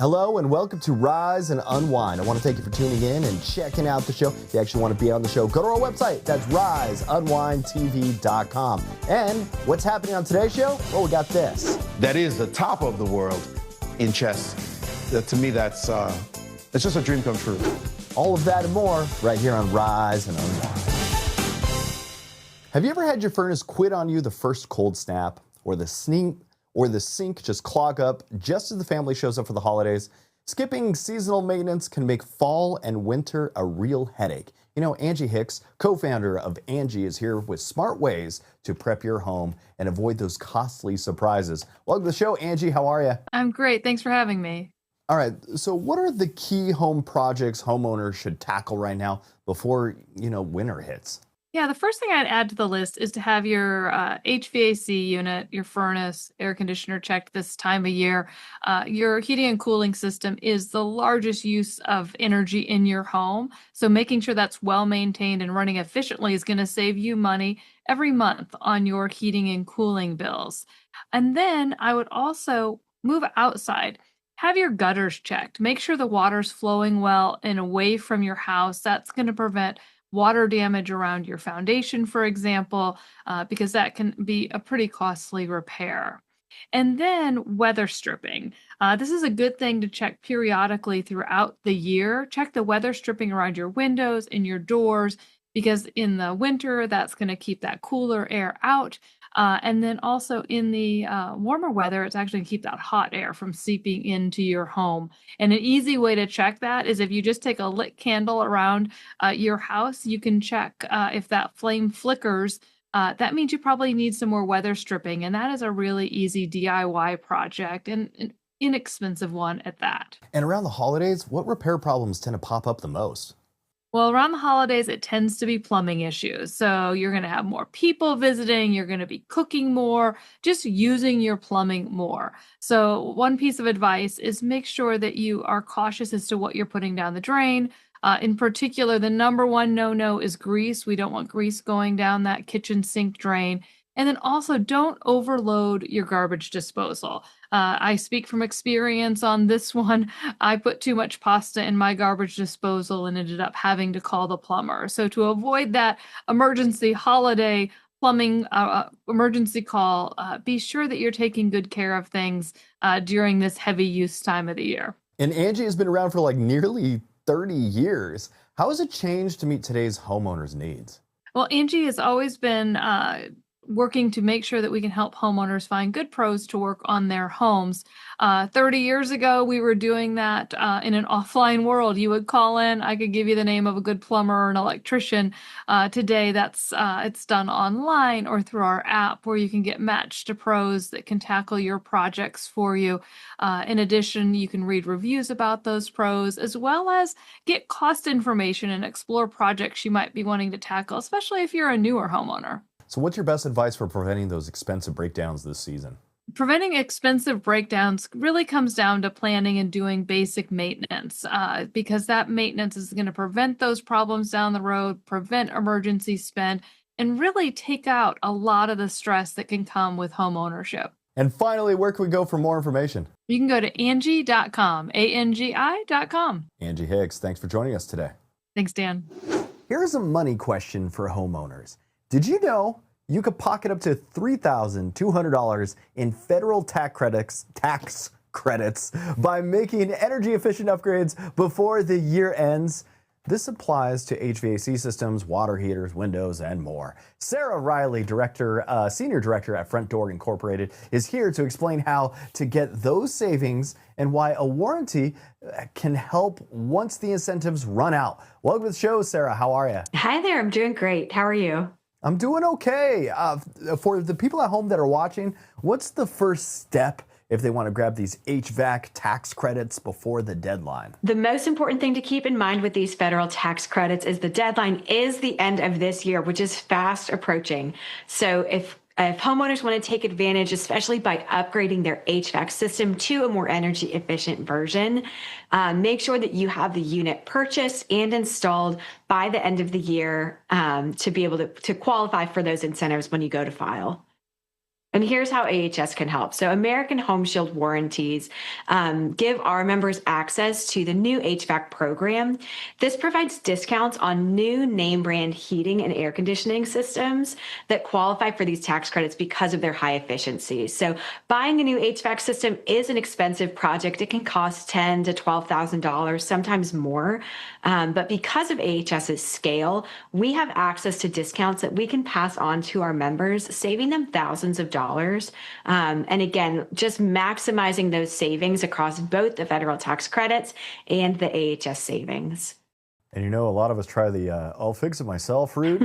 Hello and welcome to Rise and Unwind. I want to thank you for tuning in and checking out the show. If you actually want to be on the show, go to our website. That's riseunwindtv.com. And what's happening on today's show? Well, we got this. That is the top of the world in chess. To me, that's just a dream come true. All of that and more right here on Rise and Unwind. Have you ever had your furnace quit on you the first cold snap, or the sink just clog up just as the family shows up for the holidays? Skipping seasonal maintenance can make fall and winter a real headache. You know, Angie Hicks, co-founder of Angi, is here with smart ways to prep your home and avoid those costly surprises. Welcome to the show, Angie. How are you? I'm great. Thanks for having me. All right. So what are the key home projects homeowners should tackle right now before, winter hits? Yeah, the first thing I'd add to the list is to have your HVAC unit, your furnace, air conditioner checked this time of year. Your heating and cooling system is the largest use of energy in your home. So making sure that's well maintained and running efficiently is going to save you money every month on your heating and cooling bills. And then I would also move outside. Have your gutters checked. Make sure the water's flowing well and away from your house. That's going to prevent water damage around your foundation, for example, because that can be a pretty costly repair. And then weather stripping. This is a good thing to check periodically throughout the year. Check the weather stripping around your windows and your doors, because in the winter, that's going to keep that cooler air out. And then also in the warmer weather, it's actually going to keep that hot air from seeping into your home. And an easy way to check that is if you just take a lit candle around your house, you can check if that flame flickers. That means you probably need some more weather stripping. And that is a really easy DIY project and an inexpensive one at that. And around the holidays, what repair problems tend to pop up the most? Well, around the holidays, it tends to be plumbing issues. So you're going to have more people visiting, you're going to be cooking more, just using your plumbing more. So one piece of advice is make sure that you are cautious as to what you're putting down the drain. In particular, the number one no-no is grease. We don't want grease going down that kitchen sink drain. And then also don't overload your garbage disposal. I speak from experience on this one. I put too much pasta in my garbage disposal and ended up having to call the plumber. So to avoid that emergency holiday plumbing emergency call, be sure that you're taking good care of things during this heavy use time of the year. And Angie has been around for like nearly 30 years. How has it changed to meet today's homeowners' needs? Well, Angie has always been working to make sure that we can help homeowners find good pros to work on their homes. 30 years ago, we were doing that in an offline world. You would call in, I could give you the name of a good plumber or an electrician. Today, it's done online or through our app, where you can get matched to pros that can tackle your projects for you. In addition, you can read reviews about those pros, as well as get cost information and explore projects you might be wanting to tackle, especially if you're a newer homeowner. So what's your best advice for preventing those expensive breakdowns this season? Preventing expensive breakdowns really comes down to planning and doing basic maintenance, because that maintenance is going to prevent those problems down the road, prevent emergency spend, and really take out a lot of the stress that can come with home ownership. And finally, where can we go for more information? You can go to Angi.com, ANGI.com. Angie Hicks, thanks for joining us today. Thanks, Dan. Here's a money question for homeowners. Did you know you could pocket up to $3,200 in federal tax credits by making energy efficient upgrades before the year ends? This applies to HVAC systems, water heaters, windows, and more. Sarah Riley, Senior Director at Frontdoor Inc, is here to explain how to get those savings and why a warranty can help once the incentives run out. Welcome to the show, Sarah. How are you? Hi there. I'm doing great. How are you? I'm doing okay. For the people at home that are watching, what's the first step if they want to grab these HVAC tax credits before the deadline? The most important thing to keep in mind with these federal tax credits is the deadline is the end of this year, which is fast approaching. So if homeowners want to take advantage, especially by upgrading their HVAC system to a more energy efficient version, make sure that you have the unit purchased and installed by the end of the year to be able to qualify for those incentives when you go to file. And here's how AHS can help. So American Home Shield warranties give our members access to the new HVAC program. This provides discounts on new name brand heating and air conditioning systems that qualify for these tax credits because of their high efficiency. So buying a new HVAC system is an expensive project. It can cost $10,000 to $12,000, sometimes more. But because of AHS's scale, we have access to discounts that we can pass on to our members, saving them thousands of dollars. And again, just maximizing those savings across both the federal tax credits and the AHS savings. And a lot of us try the I'll fix it myself route.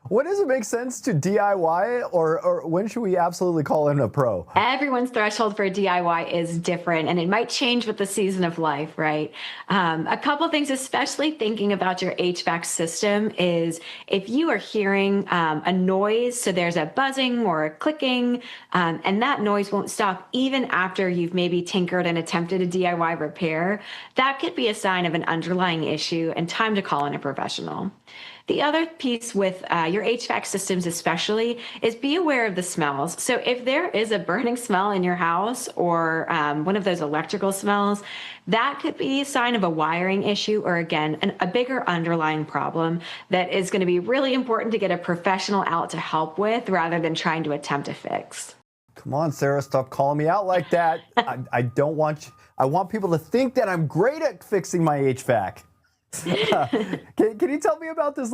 When does it make sense to DIY, or when should we absolutely call in a pro? Everyone's threshold for DIY is different, and it might change with the season of life, right? A couple things, especially thinking about your HVAC system, is if you are hearing a noise, so there's a buzzing or a clicking, and that noise won't stop even after you've maybe tinkered and attempted a DIY repair, that could be a sign of an underlying issue and time to call in a professional. The other piece with your HVAC systems especially is be aware of the smells. So if there is a burning smell in your house or one of those electrical smells, that could be a sign of a wiring issue or, again, a bigger underlying problem that is going to be really important to get a professional out to help with rather than trying to attempt to fix. Come on, Sarah, stop calling me out like that. I don't want I want people to think that I'm great at fixing my HVAC. Can you tell me about this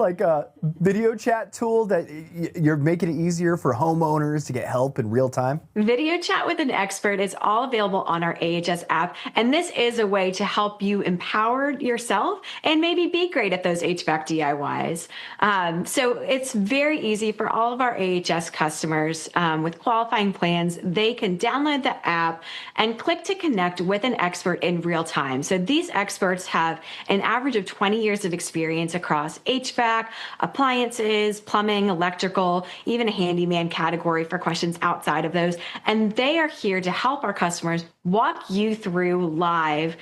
video chat tool that you're making it easier for homeowners to get help in real time? Video chat with an expert is all available on our AHS app, and this is a way to help you empower yourself and maybe be great at those HVAC DIYs. So it's very easy for all of our AHS customers with qualifying plans. They can download the app and click to connect with an expert in real time. So these experts have an average of 20 years of experience across HVAC, appliances, plumbing, electrical, even a handyman category for questions outside of those. And they are here to help our customers walk you through live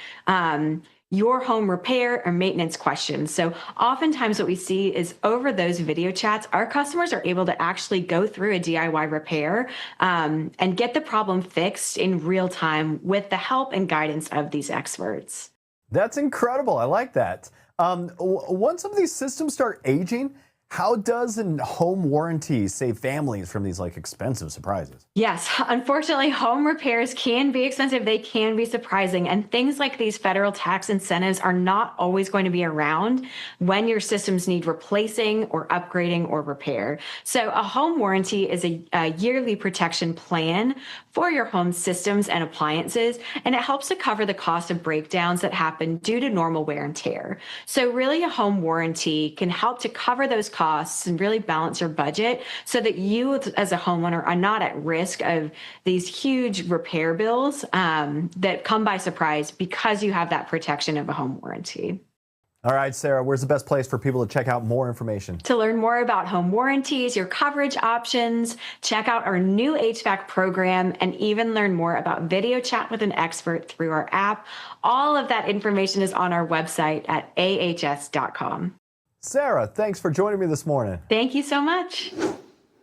your home repair or maintenance questions. So oftentimes what we see is over those video chats, our customers are able to actually go through a DIY repair and get the problem fixed in real time with the help and guidance of these experts. That's incredible. I like that. Once some of these systems start aging, how does a home warranty save families from these expensive surprises? Yes, unfortunately, home repairs can be expensive. They can be surprising. And things like these federal tax incentives are not always going to be around when your systems need replacing or upgrading or repair. So a home warranty is a yearly protection plan for your home systems and appliances, and it helps to cover the cost of breakdowns that happen due to normal wear and tear. So really a home warranty can help to cover those costs and really balance your budget so that you as a homeowner are not at risk of these huge repair bills that come by surprise because you have that protection of a home warranty. All right, Sarah, where's the best place for people to check out more information? To learn more about home warranties, your coverage options, check out our new HVAC program, and even learn more about video chat with an expert through our app. All of that information is on our website at ahs.com. Sarah, thanks for joining me this morning. Thank you so much.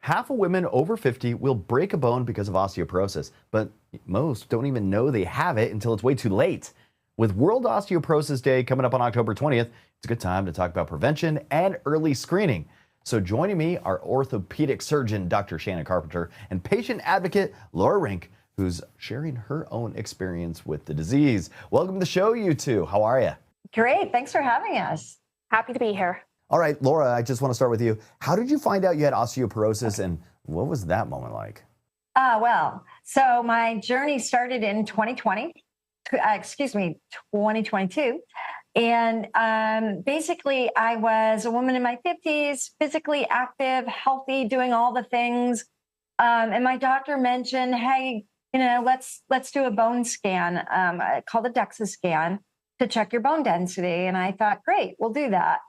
Half of women over 50 will break a bone because of osteoporosis, but most don't even know they have it until it's way too late. With World Osteoporosis Day coming up on October 20th, it's a good time to talk about prevention and early screening. So joining me are orthopedic surgeon Dr. Shannon Carpenter and patient advocate Laura Rink, who's sharing her own experience with the disease. Welcome to the show, you two. How are you? Great. Thanks for having us. Happy to be here. All right, Laura, I just want to start with you. How did you find out you had osteoporosis, and what was that moment like? So my journey started in 2022. And basically, I was a woman in my 50s, physically active, healthy, doing all the things. And my doctor mentioned, hey, let's do a bone scan called a DEXA scan to check your bone density. And I thought, great, we'll do that.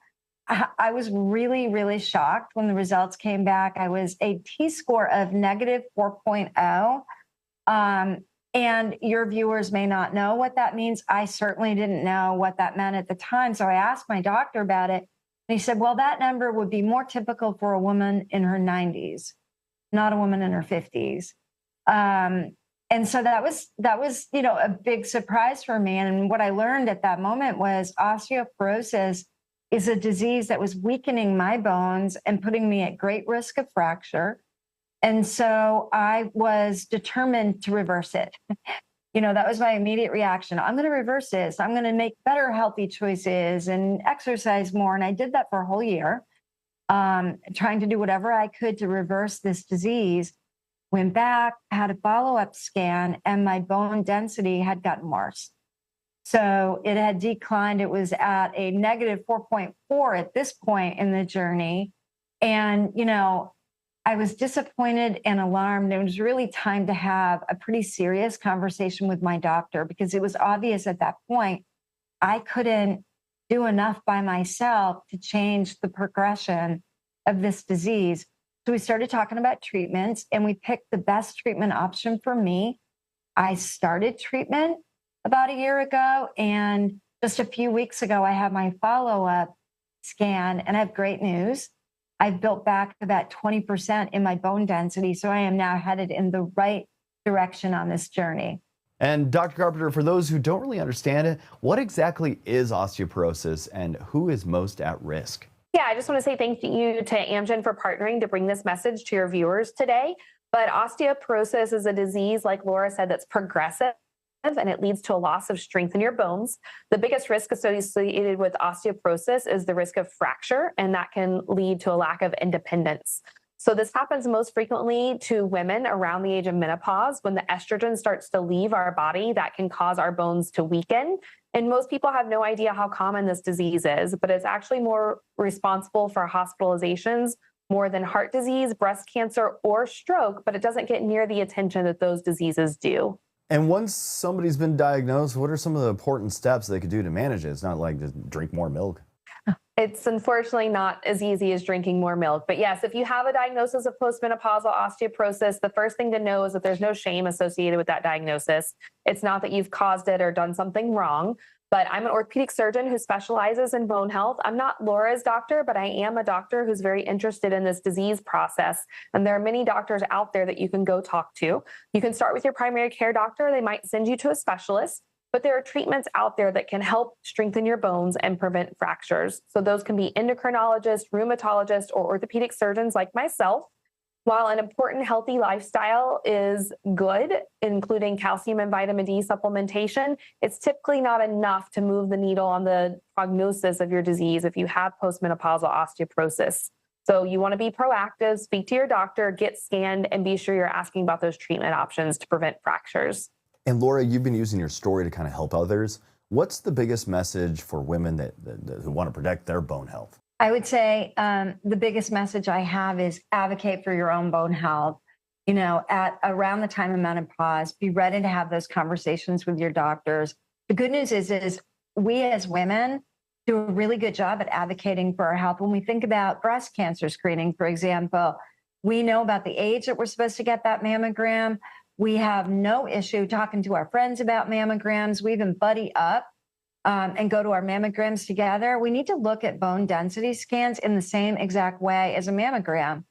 I was really, really shocked when the results came back. I was a T-score of negative 4.0. And your viewers may not know what that means. I certainly didn't know what that meant at the time. So I asked my doctor about it. And he said, well, that number would be more typical for a woman in her 90s. not a woman in her 50s. And so that was, a big surprise for me. And what I learned at that moment was osteoporosis is a disease that was weakening my bones and putting me at great risk of fracture. And so I was determined to reverse it. That was my immediate reaction. I'm going to reverse this. I'm going to make better healthy choices and exercise more. And I did that for a whole year, trying to do whatever I could to reverse this disease. Went back, had a follow-up scan, and my bone density had gotten worse. So it had declined. It was at a negative 4.4 at this point in the journey. And, I was disappointed and alarmed. It was really time to have a pretty serious conversation with my doctor, because it was obvious at that point I couldn't do enough by myself to change the progression of this disease. So we started talking about treatments, and we picked the best treatment option for me. I started treatment about a year ago, and just a few weeks ago, I had my follow-up scan, and I have great news. I've built back about 20% in my bone density, so I am now headed in the right direction on this journey. And Dr. Carpenter, for those who don't really understand it, what exactly is osteoporosis and who is most at risk? Yeah, I just want to say thank you to Amgen for partnering to bring this message to your viewers today. But osteoporosis is a disease, like Laura said, that's progressive, and it leads to a loss of strength in your bones. The biggest risk associated with osteoporosis is the risk of fracture, and that can lead to a lack of independence. So this happens most frequently to women around the age of menopause. When the estrogen starts to leave our body, that can cause our bones to weaken. And most people have no idea how common this disease is, but it's actually more responsible for hospitalizations more than heart disease, breast cancer, or stroke, but it doesn't get near the attention that those diseases do. And once somebody's been diagnosed, what are some of the important steps they could do to manage it? It's not like just drink more milk. It's unfortunately not as easy as drinking more milk. But yes, if you have a diagnosis of postmenopausal osteoporosis, the first thing to know is that there's no shame associated with that diagnosis. It's not that you've caused it or done something wrong. But I'm an orthopedic surgeon who specializes in bone health. I'm not Laura's doctor, but I am a doctor who's very interested in this disease process. And there are many doctors out there that you can go talk to. You can start with your primary care doctor. They might send you to a specialist. But there are treatments out there that can help strengthen your bones and prevent fractures. So those can be endocrinologists, rheumatologists, or orthopedic surgeons like myself. While an important healthy lifestyle is good, including calcium and vitamin D supplementation, it's typically not enough to move the needle on the prognosis of your disease if you have postmenopausal osteoporosis. So you want to be proactive, speak to your doctor, get scanned, and be sure you're asking about those treatment options to prevent fractures. And Laura, you've been using your story to kind of help others. What's the biggest message for women that who want to protect their bone health? I would say the biggest message I have is advocate for your own bone health. At around the time of menopause, be ready to have those conversations with your doctors. The good news is we as women do a really good job at advocating for our health. When we think about breast cancer screening, for example, we know about the age that we're supposed to get that mammogram. We have no issue talking to our friends about mammograms. We even buddy up and go to our mammograms together. We need to look at bone density scans in the same exact way as a mammogram.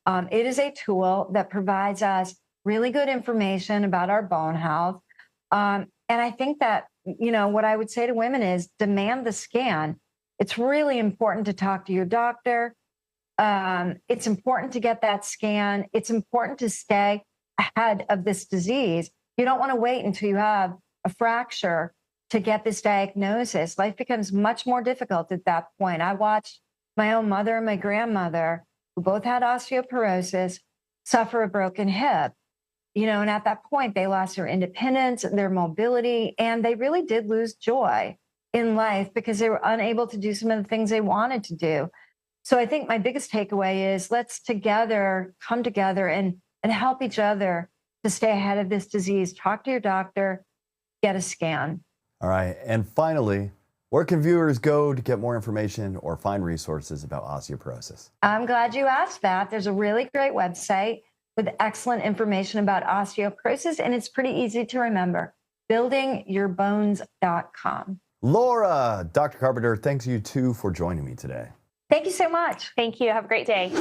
It is a tool that provides us really good information about our bone health. And I think that, what I would say to women is demand the scan. It's really important to talk to your doctor. It's important to get that scan. It's important to stay ahead of this disease. You don't want to wait until you have a fracture to get this diagnosis. Life becomes much more difficult at that point. I watched my own mother and my grandmother, who both had osteoporosis, suffer a broken hip. And at that point, they lost their independence, their mobility, and they really did lose joy in life because they were unable to do some of the things they wanted to do. So I think my biggest takeaway is let's come together and help each other to stay ahead of this disease. Talk to your doctor, get a scan. All right. And finally, where can viewers go to get more information or find resources about osteoporosis? I'm glad you asked that. There's a really great website with excellent information about osteoporosis, and it's pretty easy to remember, buildingyourbones.com. Laura, Dr. Carpenter, thanks you too for joining me today. Thank you so much. Thank you. Have a great day.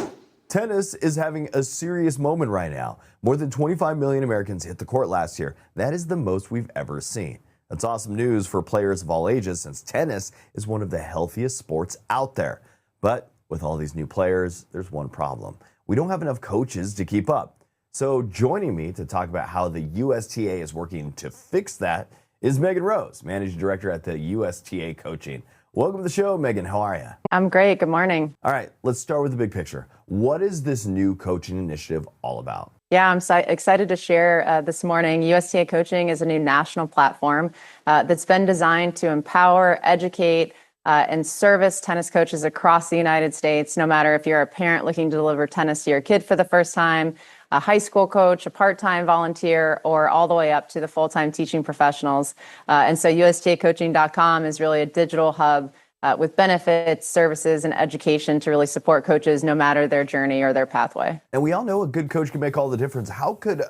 Tennis is having a serious moment right now. More than 25 million Americans hit the court last year. That is the most we've ever seen. That's awesome news for players of all ages, since tennis is one of the healthiest sports out there. But with all these new players, there's one problem. We don't have enough coaches to keep up. So joining me to talk about how the USTA is working to fix that is Megan Rose, Managing Director at the USTA Coaching. Welcome to the show, Megan. How are you? I'm great. Good morning. All right, let's start with the big picture. What is this new coaching initiative all about? Yeah, I'm excited to share this morning. USTA Coaching is a new national platform that's been designed to empower, educate, and service tennis coaches across the United States, no matter if you're a parent looking to deliver tennis to your kid for the first time, a high school coach, a part-time volunteer, or all the way up to the full-time teaching professionals. And so USTAcoaching.com is really a digital hub with benefits, services, and education to really support coaches no matter their journey or their pathway. And we all know a good coach can make all the difference. How could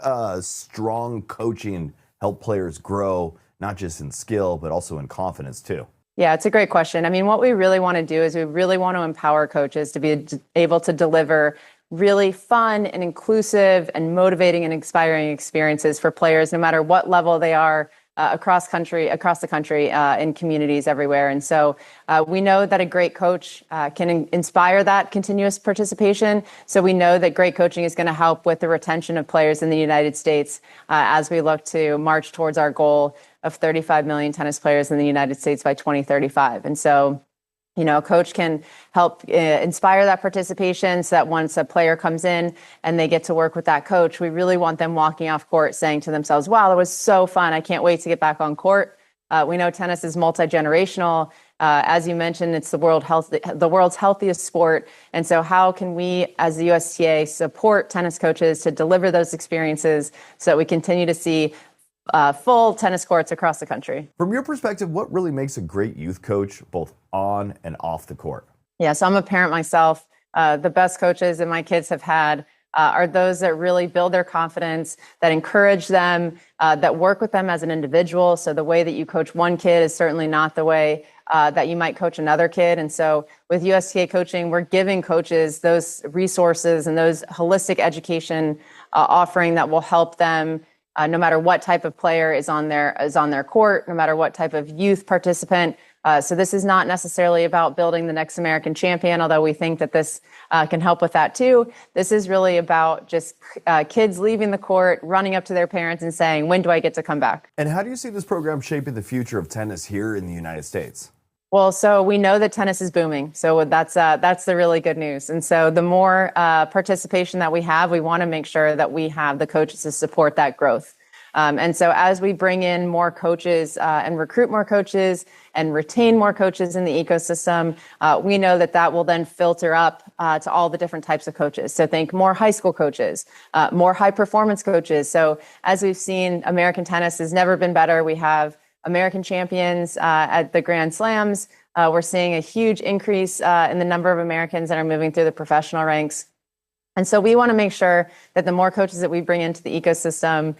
strong coaching help players grow, not just in skill, but also in confidence too? Yeah, it's a great question. I mean, what we really want to do is we really want to empower coaches to be able to deliver really fun and inclusive and motivating and inspiring experiences for players, no matter what level they are across the country in communities everywhere. And so we know that a great coach can inspire that continuous participation. So we know that great coaching is going to help with the retention of players in the United States as we look to march towards our goal of 35 million tennis players in the United States by 2035. And so, you know, a coach can help inspire that participation so that once a player comes in and they get to work with that coach, we really want them walking off court saying to themselves, wow, that was so fun. I can't wait to get back on court. We know tennis is multi-generational. As you mentioned, it's the world's healthiest sport. And so how can we, as the USTA, support tennis coaches to deliver those experiences so that we continue to see full tennis courts across the country? From your perspective, what really makes a great youth coach, both on and off the court? Yeah, so I'm a parent myself. The best coaches that my kids have had are those that really build their confidence, that encourage them, that work with them as an individual. So the way that you coach one kid is certainly not the way that you might coach another kid. And so with USTA Coaching, we're giving coaches those resources and those holistic education offering that will help them no matter what type of player is on their court, no matter what type of youth participant. So this is not necessarily about building the next American champion, although we think that this can help with that too. This is really about just kids leaving the court, running up to their parents and saying, when do I get to come back? And how do you see this program shaping the future of tennis here in the United States? Well, so we know that tennis is booming. So that's the really good news. And so the more participation that we have, we want to make sure that we have the coaches to support that growth. And so as we bring in more coaches and recruit more coaches and retain more coaches in the ecosystem, we know that that will then filter up to all the different types of coaches. So think more high school coaches, more high performance coaches. So as we've seen, American tennis has never been better. We have American champions at the Grand Slams. We're seeing a huge increase in the number of Americans that are moving through the professional ranks. And so we want to make sure that the more coaches that we bring into the ecosystem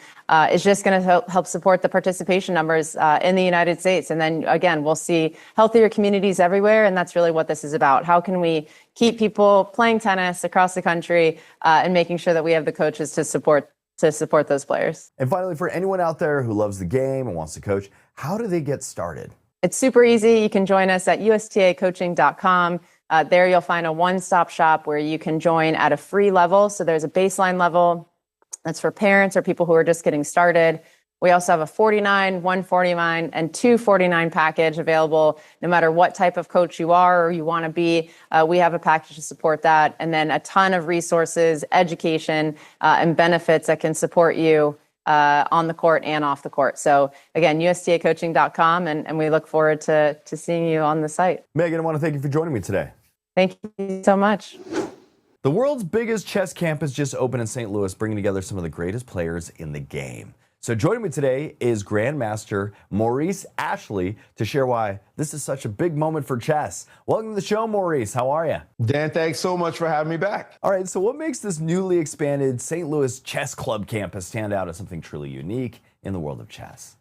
is just going to help support the participation numbers in the United States. And then again, we'll see healthier communities everywhere. And that's really what this is about. How can we keep people playing tennis across the country and making sure that we have the coaches to support those players? And finally, for anyone out there who loves the game and wants to coach, how do they get started? It's super easy. You can join us at USTAcoaching.com. There you'll find a one-stop shop where you can join at a free level. So there's a baseline level that's for parents or people who are just getting started. We also have a $49, $149, and $249 package available no matter what type of coach you are or you want to be. We have a package to support that. And then a ton of resources, education, and benefits that can support you on the court and off the court. So again, USTAcoaching.com, and we look forward to seeing you on the site. Megan, I want to thank you for joining me today. Thank you so much. The world's biggest chess campus just opened in St. Louis, bringing together some of the greatest players in the game. So joining me today is Grandmaster Maurice Ashley to share why this is such a big moment for chess. Welcome to the show, Maurice. How are you? Dan, thanks so much for having me back. All right, so what makes this newly expanded St. Louis Chess Club campus stand out as something truly unique in the world of chess?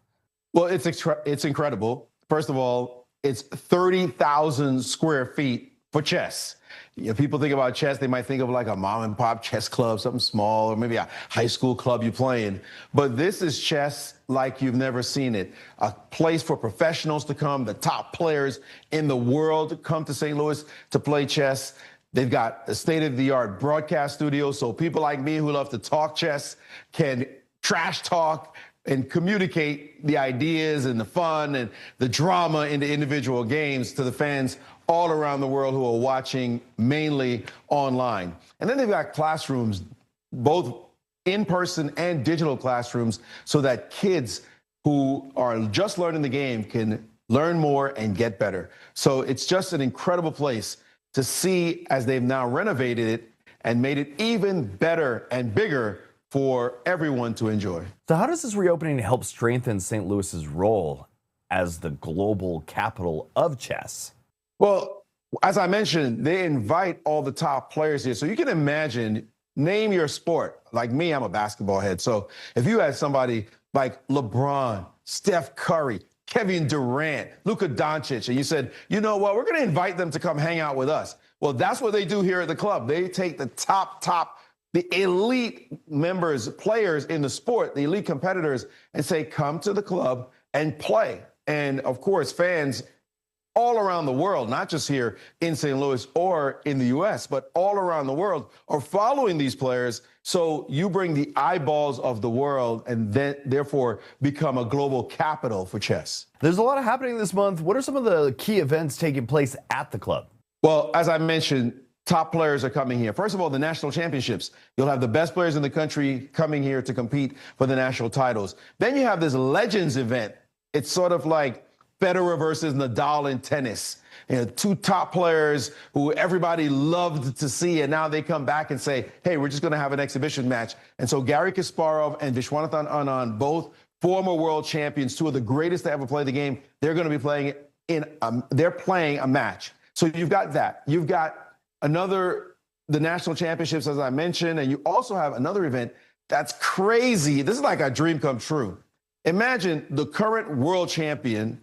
Well, it's incredible. First of all, it's 30,000 square feet for chess. You know, people think about chess, they might think of like a mom and pop chess club, something small, or maybe a high school club you play in. But this is chess like you've never seen it. A place for professionals to come, the top players in the world come to St. Louis to play chess. They've got a state-of-the-art broadcast studio, so people like me who love to talk chess can trash talk and communicate the ideas and the fun and the drama in the individual games to the fans all around the world who are watching mainly online. And then they've got classrooms, both in-person and digital classrooms, so that kids who are just learning the game can learn more and get better. So it's just an incredible place to see as they've now renovated it and made it even better and bigger for everyone to enjoy. So how does this reopening help strengthen St. Louis's role as the global capital of chess? Well, as I mentioned, they invite all the top players here. So you can imagine, name your sport. Like me, I'm a basketball head. So if you had somebody like LeBron, Steph Curry, Kevin Durant, Luka Doncic, and you said, you know what, we're going to invite them to come hang out with us. Well, that's what they do here at the club. They take the the elite members, players in the sport, the elite competitors, and say, come to the club and play. And of course, fans all around the world, not just here in St. Louis or in the US, but all around the world are following these players. So you bring the eyeballs of the world and then therefore become a global capital for chess. There's a lot happening this month. What are some of the key events taking place at the club? Well, as I mentioned, top players are coming here. First of all, the national championships. You'll have the best players in the country coming here to compete for the national titles. Then you have this Legends event. It's sort of like Federer versus Nadal in tennis. You know, two top players who everybody loved to see, and now they come back and say, hey, we're just going to have an exhibition match. And so Garry Kasparov and Viswanathan Anand, both former world champions, two of the greatest to ever play the game, they're going to be playing they're playing a match. So you've got that. You've got the national championships, as I mentioned, and you also have another event that's crazy. This is like a dream come true. Imagine the current world champion,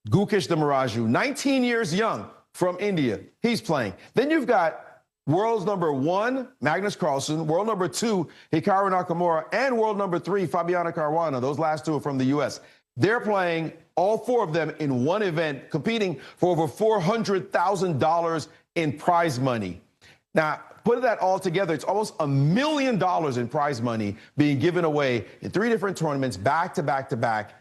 Gukesh Demaraju, 19 years young, from India. He's playing. Then you've got world's number 1, Magnus Carlsen, world number 2, Hikaru Nakamura, and world number 3, Fabiana Caruana. Those last two are from the U.S. They're playing, all four of them, in one event, competing for over $400,000 in prize money. Now, put that all together, it's almost $1 million in prize money being given away in 3 different tournaments, back to back to back,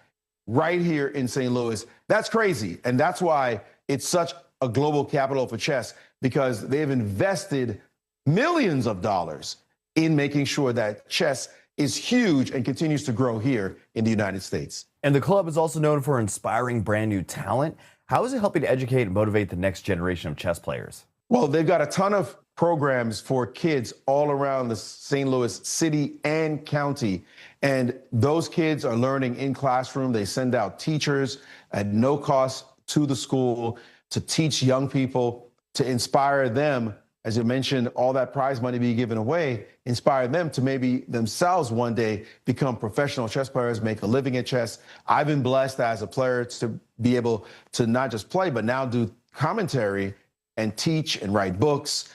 right here in St. Louis. That's crazy. And that's why it's such a global capital for chess, because they've invested millions of dollars in making sure that chess is huge and continues to grow here in the United States. And the club is also known for inspiring brand new talent. How is it helping to educate and motivate the next generation of chess players? Well, they've got a ton of programs for kids all around the St. Louis city and county. And those kids are learning in classroom. They send out teachers at no cost to the school to teach young people, to inspire them. As you mentioned, all that prize money being given away, inspire them to maybe themselves one day become professional chess players, make a living at chess. I've been blessed as a player to be able to not just play, but now do commentary and teach and write books,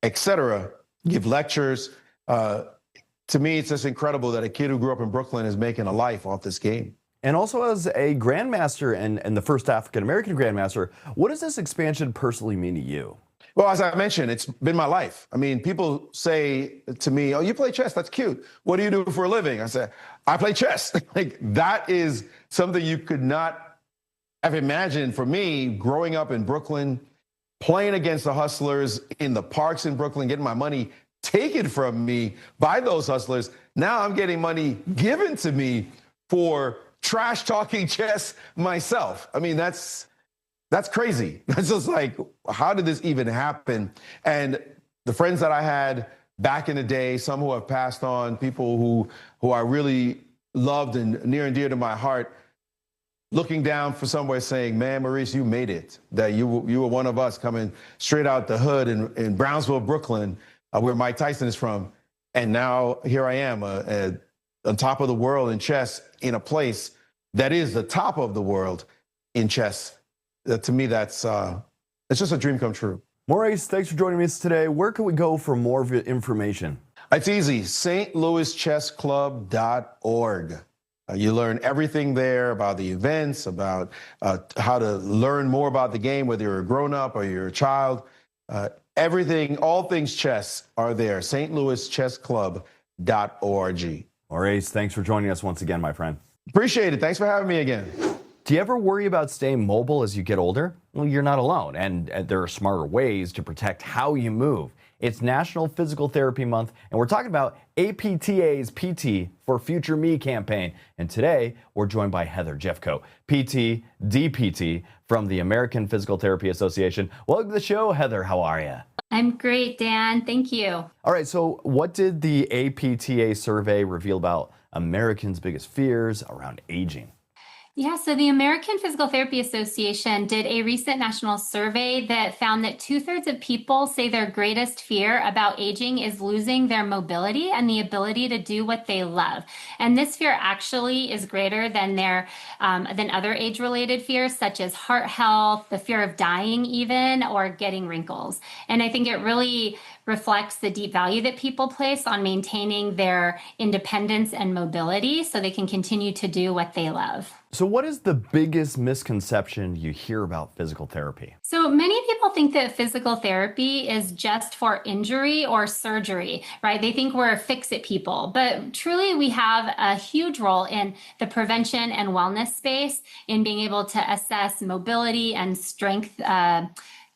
etc., give lectures. To me, it's just incredible that a kid who grew up in Brooklyn is making a life off this game. And also as a Grandmaster and the first African-American Grandmaster, what does this expansion personally mean to you? Well, as I mentioned, it's been my life. I mean, people say to me, oh, you play chess, that's cute. What do you do for a living? I said, I play chess. Like, that is something you could not have imagined for me growing up in Brooklyn, playing against the hustlers in the parks in Brooklyn, getting my money taken from me by those hustlers. Now I'm getting money given to me for trash talking chess myself. I mean, that's crazy. That's just like, how did this even happen? And the friends that I had back in the day, some who have passed on, people who I really loved and near and dear to my heart, looking down for somewhere saying, man, Maurice, you made it. That you were one of us coming straight out the hood in Brownsville, Brooklyn, where Mike Tyson is from. And now here I am on top of the world in chess, in a place that is the top of the world in chess. To me, it's just a dream come true. Maurice, thanks for joining us today. Where can we go for more information? It's easy, stlouischessclub.org. You learn everything there about the events, about how to learn more about the game, whether you're a grown-up or you're a child. Everything, all things chess are there, stlouischessclub.org. Maurice, thanks for joining us once again, my friend. Appreciate it. Thanks for having me again. Do you ever worry about staying mobile as you get older? Well, you're not alone, and there are smarter ways to protect how you move. It's National Physical Therapy Month, and we're talking about APTA's PT for Future Me campaign. And today, we're joined by Heather Jeffcoat, PT, DPT from the American Physical Therapy Association. Welcome to the show, Heather. How are you? I'm great, Dan. Thank you. All right, so what did the APTA survey reveal about Americans' biggest fears around aging? Yeah, so the American Physical Therapy Association did a recent national survey that found that 2/3 of people say their greatest fear about aging is losing their mobility and the ability to do what they love. And this fear actually is greater than than other age-related fears, such as heart health, the fear of dying even, or getting wrinkles. And I think it really reflects the deep value that people place on maintaining their independence and mobility so they can continue to do what they love. So what is the biggest misconception you hear about physical therapy? So many people think that physical therapy is just for injury or surgery, right? They think we're fix-it people, but truly we have a huge role in the prevention and wellness space in being able to assess mobility and strength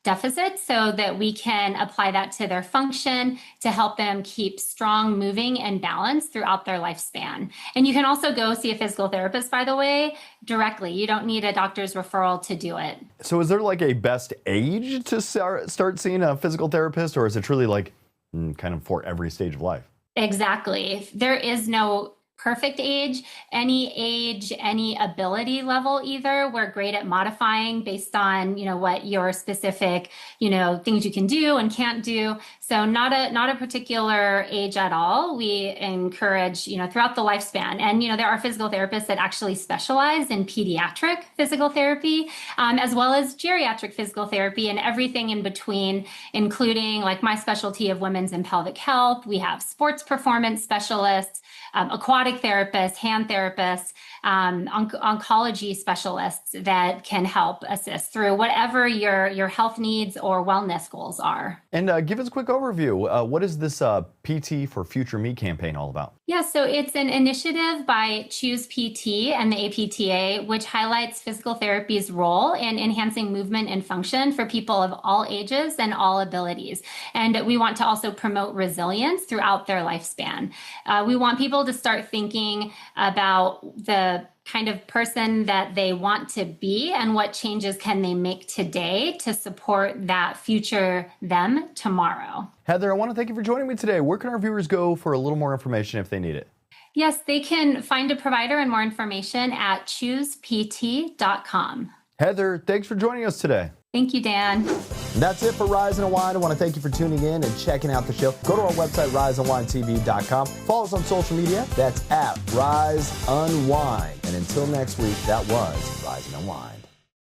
deficits so that we can apply that to their function to help them keep strong, moving, and balanced throughout their lifespan. And you can also go see a physical therapist, by the way, directly. You don't need a doctor's referral to do it. So is there like a best age to start seeing a physical therapist, or is it truly like kind of for every stage of life? Exactly. There is no perfect age, any ability level either. We're great at modifying based on, what your specific, things you can do and can't do. So not a particular age at all. We encourage, throughout the lifespan. And, there are physical therapists that actually specialize in pediatric physical therapy, as well as geriatric physical therapy and everything in between, including like my specialty of women's and pelvic health. We have sports performance specialists, aquatic therapists, hand therapists, oncology specialists that can help assist through whatever your health needs or wellness goals are. And give us a quick overview. What is this PT for Future Me campaign all about? Yeah, so it's an initiative by Choose PT and the APTA, which highlights physical therapy's role in enhancing movement and function for people of all ages and all abilities. And we want to also promote resilience throughout their lifespan. We want people to start thinking about the kind of person that they want to be and what changes can they make today to support that future them tomorrow. Heather, I want to thank you for joining me today. Where can our viewers go for a little more information if they need it? Yes, they can find a provider and more information at choosept.com. Heather, thanks for joining us today. Thank you, Dan. And that's it for Rise Unwind. I want to thank you for tuning in and checking out the show. Go to our website, riseunwindtv.com. Follow us on social media. That's at Rise Unwind. And until next week, that was Rise Unwind.